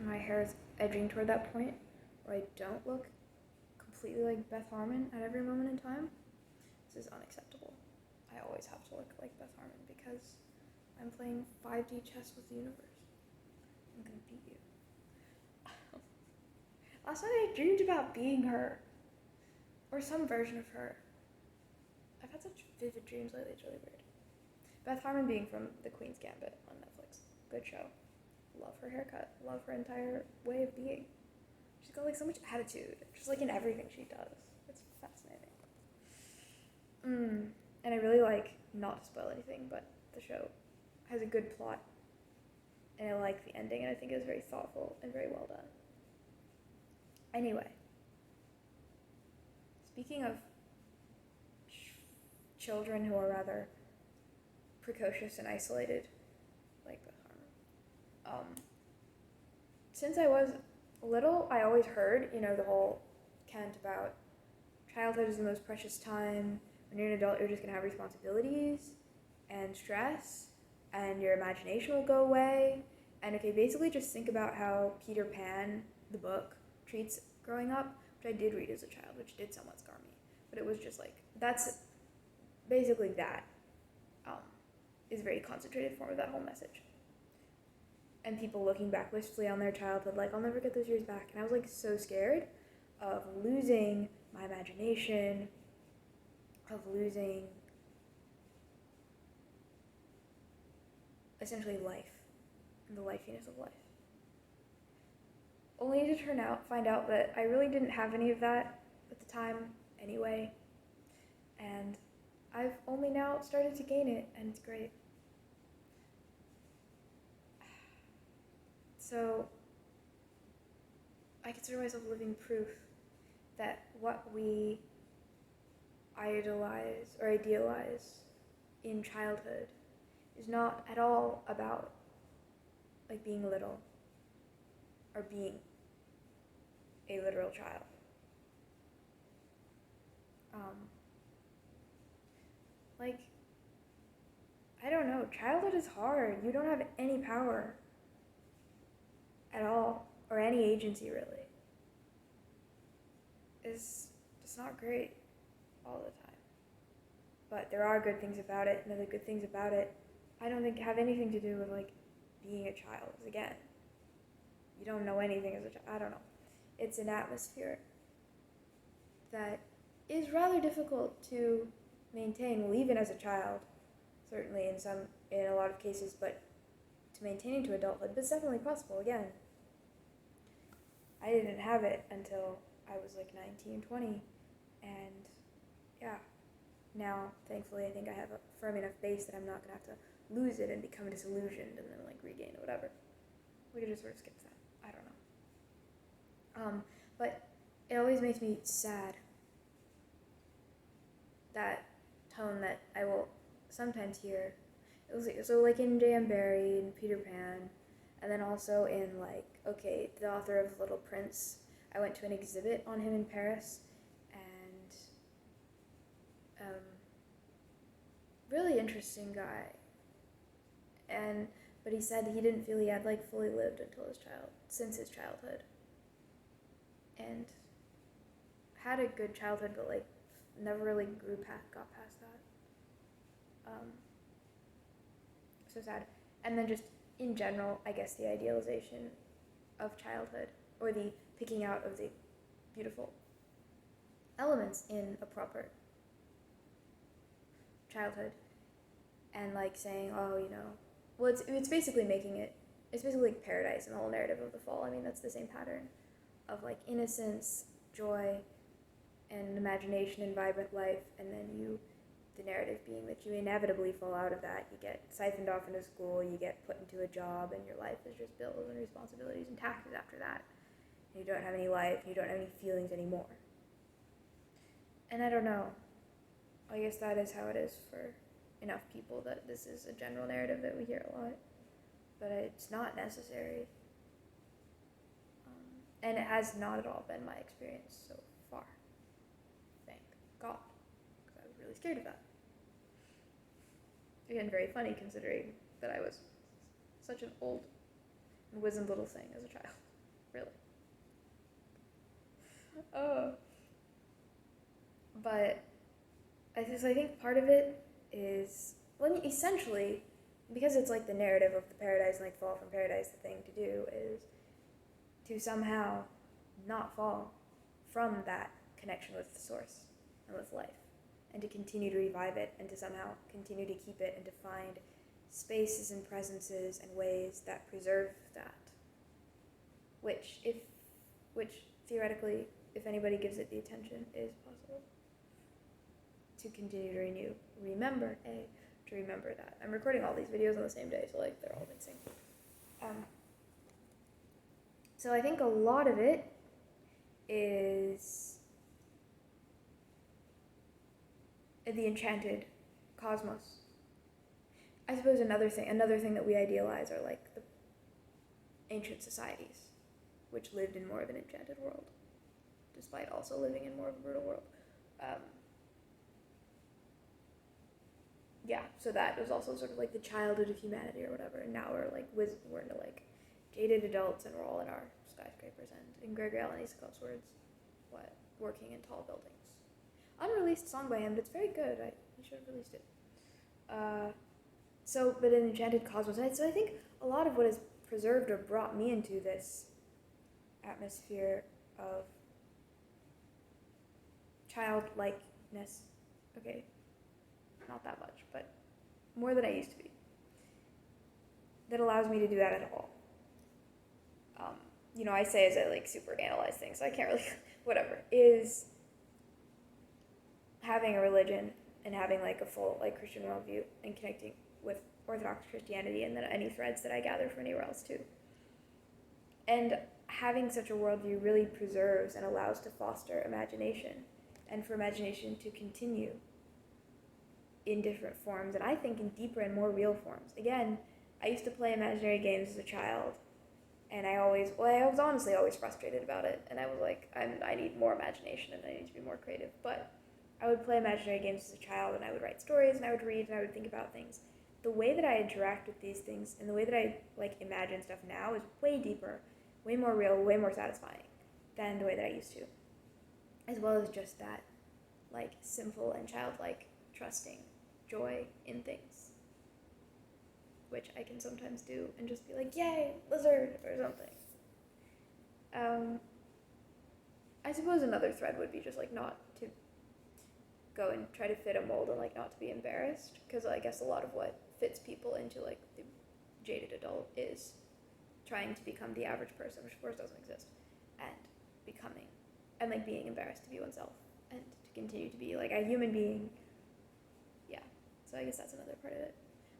my hair is edging toward that point where I don't look completely like Beth Harmon at every moment in time. This is unacceptable. I always have to look like Beth Harmon because I'm playing 5D chess with the universe. I'm gonna beat you. Last night I dreamed about being her. Or some version of her. I've had such vivid dreams lately, it's really weird. Beth Harmon being from The Queen's Gambit on Netflix. Good show. Love her haircut. Love her entire way of being. She's got like so much attitude. Just like in everything she does. It's fascinating. And I really like, not to spoil anything, but the show has a good plot. And I like the ending, and I think it was very thoughtful and very well done. Anyway. Speaking of children who are rather precocious and isolated, like Beth Harmon, since I was little, I always heard, the whole cant about childhood is the most precious time. When you're an adult, you're just going to have responsibilities and stress, and your imagination will go away. And okay, basically just think about how Peter Pan, the book, treats growing up, which I did read as a child, which did somewhat scar me. But it was just like, that's basically that is a very concentrated form of that whole message. And people looking back wistfully on their childhood, like, I'll never get those years back. And I was like so scared of losing my imagination, of losing essentially life, and the lifiness of life. Only to find out that I really didn't have any of that at the time anyway, and I've only now started to gain it, and it's great. So I consider myself living proof that what we idolize or idealize in childhood is not at all about like being little or being a literal child. I don't know, childhood is hard. You don't have any power at all, or any agency really. It's just not great all the time. But there are good things about it, and the good things about it I don't think have anything to do with like being a child. Again, you don't know anything as a child. I don't know. It's an atmosphere that is rather difficult to maintain, well, even as a child, certainly in a lot of cases, but to maintain into adulthood, but it's definitely possible. Again, I didn't have it until I was like 19, 20, and yeah, now, thankfully, I think I have a firm enough base that I'm not going to have to lose it and become disillusioned and then like regain it, whatever. We could just sort of skip that. I don't know. But it always makes me sad, that tone that I will sometimes hear. It was like, so like in J.M. Barrie and Peter Pan, and then also in like, okay, the author of Little Prince. I went to an exhibit on him in Paris, and really interesting guy. But he said he didn't feel he had like fully lived since his childhood, and had a good childhood, but like never really got past that. So sad. And then just in general, I guess the idealization of childhood, or the picking out of the beautiful elements in a proper childhood, and like saying, oh, well, it's basically it's basically like paradise in the whole narrative of The Fall. I mean, that's the same pattern of like innocence, joy, and imagination and vibrant life, and then the narrative being that you inevitably fall out of that. You get siphoned off into school, you get put into a job, and your life is just bills and responsibilities and taxes after that. And you don't have any life, you don't have any feelings anymore. And I don't know. I guess that is how it is for enough people, that this is a general narrative that we hear a lot. But it's not necessary. And it has not at all been my experience so far. Thank God. Because I was really scared of that. Again, very funny considering that I was such an old and wizened little thing as a child. really. Oh. But I think part of it is, well, essentially, because it's like the narrative of the paradise and like fall from paradise, the thing to do is to somehow not fall from that connection with the source and with life, and to continue to revive it, and to somehow continue to keep it, and to find spaces and presences and ways that preserve that, which theoretically, if anybody gives it the attention, is possible to continue to remember that. I'm recording all these videos on the same day, so like they're all in sync. So I think a lot of it is the enchanted cosmos. I suppose another thing that we idealize are like the ancient societies, which lived in more of an enchanted world, despite also living in more of a brutal world. Yeah, so that was also sort of like the childhood of humanity or whatever, and now we're into like jaded adults, and we're all in our skyscrapers and, in Gregory Alan Isakov's words, working in tall buildings. Unreleased song by him, but it's very good. He should have released it. But an enchanted cosmos. So I think a lot of what has preserved or brought me into this atmosphere of childlikeness, okay, not that much, but more than I used to be, that allows me to do that at all. I say as I like super analyze things, so I can't really, whatever, is having a religion and having like a full like Christian worldview and connecting with Orthodox Christianity and then any threads that I gather from anywhere else too. And having such a worldview really preserves and allows to foster imagination, and for imagination to continue in different forms, and I think in deeper and more real forms. Again, I used to play imaginary games as a child, and I was honestly always frustrated about it, and I was like, I need more imagination and I need to be more creative, but I would play imaginary games as a child, and I would write stories, and I would read, and I would think about things. The way that I interact with these things, and the way that I like imagine stuff now is way deeper, way more real, way more satisfying than the way that I used to. As well as just that, like, simple and childlike trusting joy in things, which I can sometimes do and just be like, yay, lizard, or something. I suppose another thread would be just like not to go and try to fit a mold and like not to be embarrassed, because I guess a lot of what fits people into like the jaded adult is trying to become the average person, which of course doesn't exist, and becoming and like being embarrassed to be oneself and to continue to be like a human being. Yeah, so I guess that's another part of it.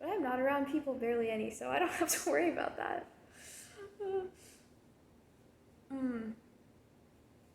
But I'm not around people barely any, so I don't have to worry about that.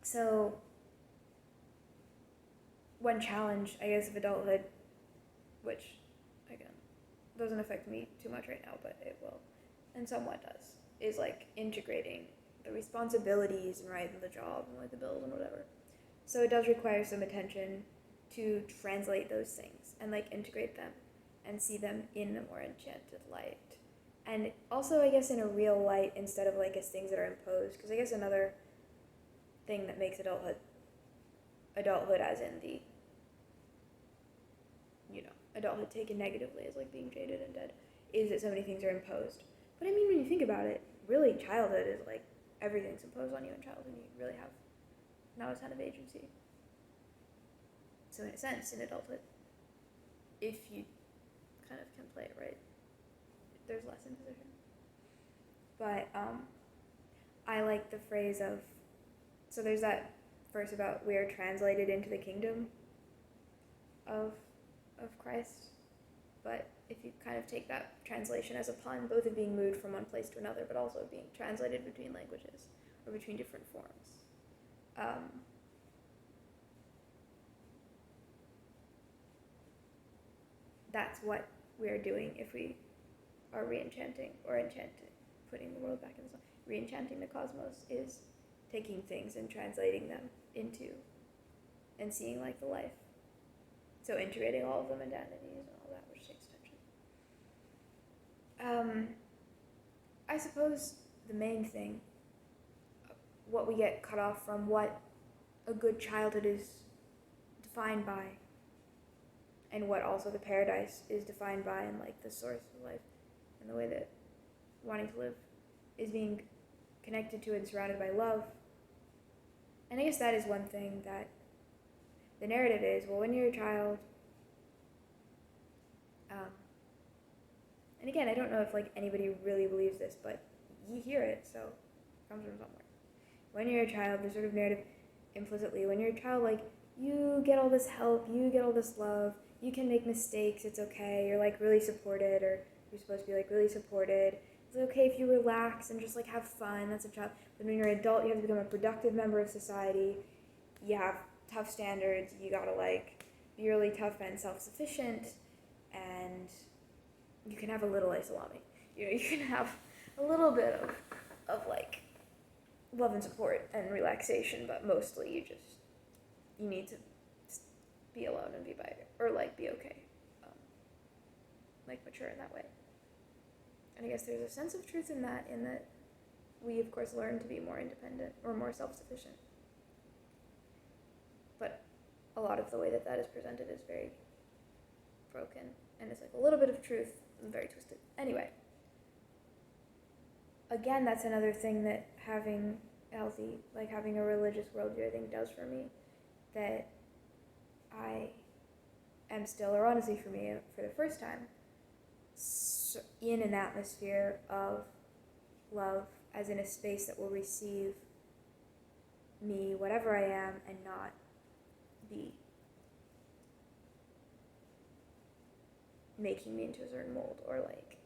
So, one challenge, I guess, of adulthood, which, again, doesn't affect me too much right now, but it will, and somewhat does, is like integrating the responsibilities and right, and the job and like the bills and whatever. So it does require some attention to translate those things and like integrate them and see them in a more enchanted light. And also, I guess, in a real light instead of like as things that are imposed. Because I guess another thing that makes adulthood as in the, adulthood taken negatively as like being jaded and dead, is that so many things are imposed. But I mean, when you think about it, really childhood is like everything's imposed on you in childhood. You really have not a ton of agency. So in a sense, in adulthood, if you kind of can play it right, there's less imposition. But I like the phrase of, so there's that verse about we are translated into the kingdom of Christ, but if you kind of take that translation as a pun, both of being moved from one place to another, but also being translated between languages or between different forms. That's what we are doing if we are re-enchanting or enchanting, putting the world back in the sun. Re-enchanting the cosmos is taking things and translating them into and seeing like the life. So integrating all of them identities and all that, which takes attention. I suppose the main thing what we get cut off from, what a good childhood is defined by, and what also the paradise is defined by, and like the source of life, and the way that wanting to live is being connected to and surrounded by love. And I guess that is one thing that the narrative is, well, when you're a child, and again, I don't know if like anybody really believes this, but you hear it, so it comes from somewhere. When you're a child, there's sort of narrative implicitly, when you're a child, like, you get all this help, you get all this love, you can make mistakes, it's okay, you're like really supported, or you're supposed to be like really supported. It's okay if you relax and just like have fun, that's a child. But when you're an adult, you have to become a productive member of society, you have tough standards, you gotta like be really tough and self-sufficient, and you can have a little salami. You can have a little bit of like love and support and relaxation, but mostly you need to be alone and be by, or like be okay, like mature in that way. And I guess there's a sense of truth in that we of course learn to be more independent or more self-sufficient. But a lot of the way that is presented is very broken, and it's like a little bit of truth and very twisted. Anyway, again, that's another thing that having a religious worldview, I think, does for me, that I am still, or honestly for me, for the first time, in an atmosphere of love, as in a space that will receive me, whatever I am, and not be making me into a certain mold, or like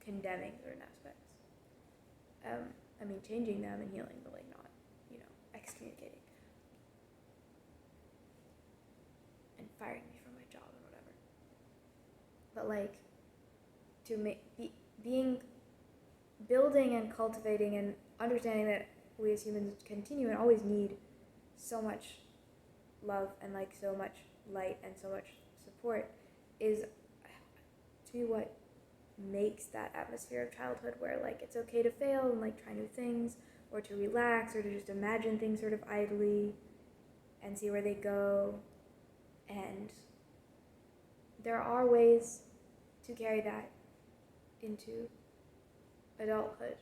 condemning certain aspects. Changing them and healing, but like not, excommunicating and firing me from my job and whatever. But like building and cultivating and understanding that we as humans continue and always need so much love and like so much light and so much support is, to me, what makes that atmosphere of childhood, where like it's okay to fail and like try new things, or to relax, or to just imagine things sort of idly and see where they go. And there are ways to carry that into adulthood,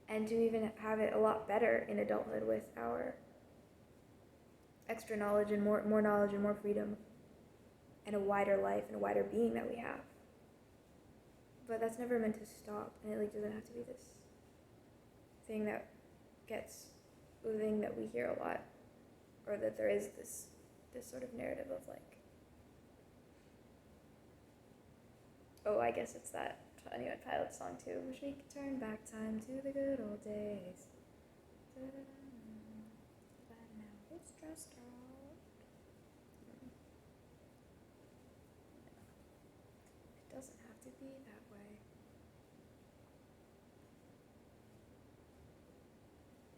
and to even have it a lot better in adulthood with our extra knowledge and more knowledge and more freedom and a wider life and a wider being that we have. But that's never meant to stop, and it like doesn't have to be this thing that we hear a lot, or that there is this sort of narrative of like, oh, I guess it's that Honeymoon Pilot song too, wish we could turn back time to the good old days. But now it's stressed out. It doesn't have to be that way.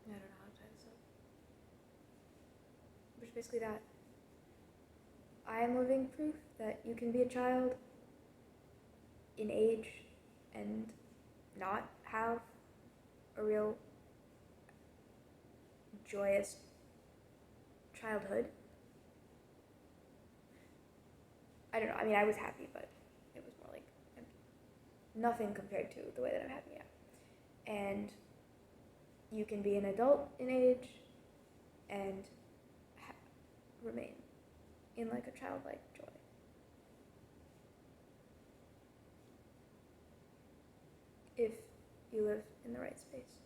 I don't know how to tie this up. But basically that. I am living proof that you can be a child in age and not have a real joyous childhood. I don't know, I was happy, but it was more like nothing compared to the way that I'm happy now. And you can be an adult in age and remain in like a childlike joy. If you live in the right space.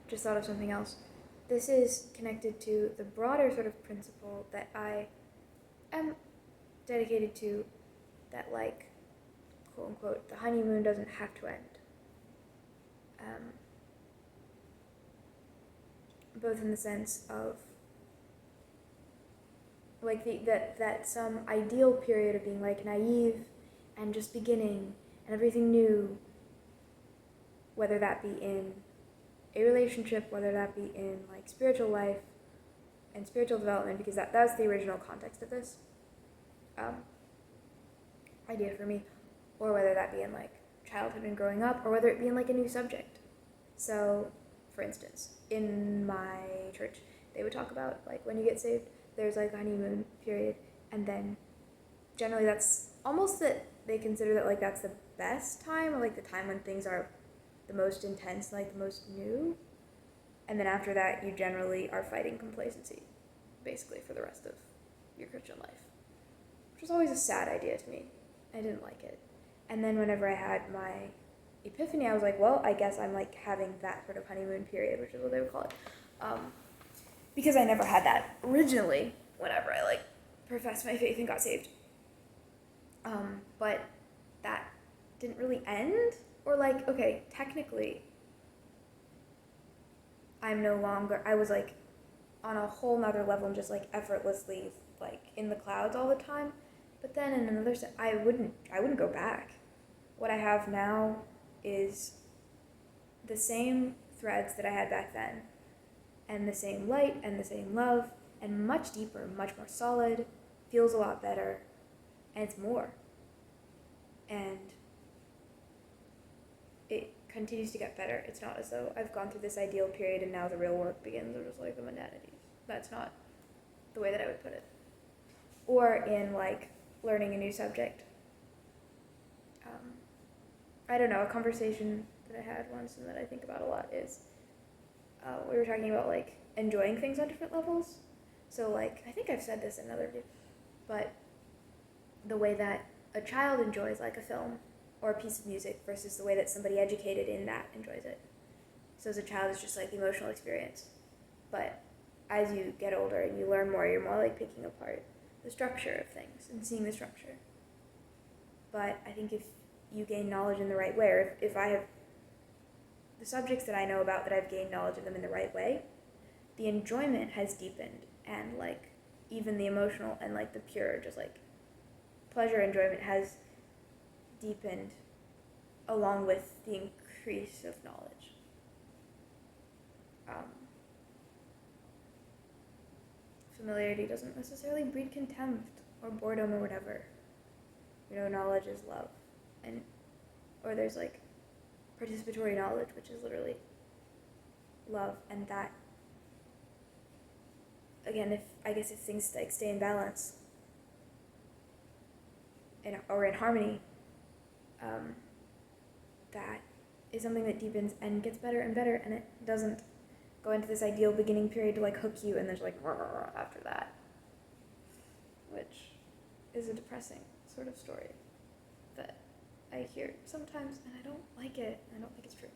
Just thought of something else. This is connected to the broader sort of principle that I am dedicated to, that like, quote unquote, the honeymoon doesn't have to end. Both in the sense of like that some ideal period of being like naive and just beginning and everything new, whether that be in a relationship, whether that be in like spiritual life and spiritual development, because that's the original context of this idea for me, or whether that be in like childhood and growing up, or whether it be in like a new subject. So, for instance, in my church, they would talk about like when you get saved, there's like a honeymoon period, and then generally that's almost that they consider that like that's the best time, or like the time when things are the most intense, like the most new. And then after that, you generally are fighting complacency, basically, for the rest of your Christian life. Which was always a sad idea to me. I didn't like it. And then whenever I had my epiphany, I was like, well, I guess I'm like having that sort of honeymoon period, which is what they would call it. Because I never had that originally whenever I like professed my faith and got saved. But that didn't really end. Or like, okay, technically, I was like on a whole nother level and just like effortlessly like in the clouds all the time. But then in another sense, I wouldn't go back. What I have now is the same threads that I had back then, and the same light and the same love, and much deeper, much more solid, feels a lot better, and it's more. And it continues to get better. It's not as though I've gone through this ideal period and now the real work begins, or just like the monadities. That's not the way that I would put it. Or in like learning a new subject. I don't know, a conversation that I had once and that I think about a lot is we were talking about like enjoying things on different levels. So like, I think I've said this in another video, but the way that a child enjoys like a film or a piece of music versus the way that somebody educated in that enjoys it. So as a child, it's just like the emotional experience. But as you get older and you learn more, you're more like picking apart the structure of things and seeing the structure. But I think if you gain knowledge in the right way, or if I have the subjects that I know about that I've gained knowledge of them in the right way, the enjoyment has deepened, and like even the emotional and like the pure, just like pleasure enjoyment has deepened along with the increase of knowledge. Familiarity doesn't necessarily breed contempt or boredom or whatever. Knowledge is love. Or there's like participatory knowledge, which is literally love, and that, again, if things like stay in balance or in harmony, that is something that deepens and gets better and better, and it doesn't go into this ideal beginning period to like hook you, and there's like after that, which is a depressing sort of story that I hear sometimes, and I don't like it. I don't think it's true.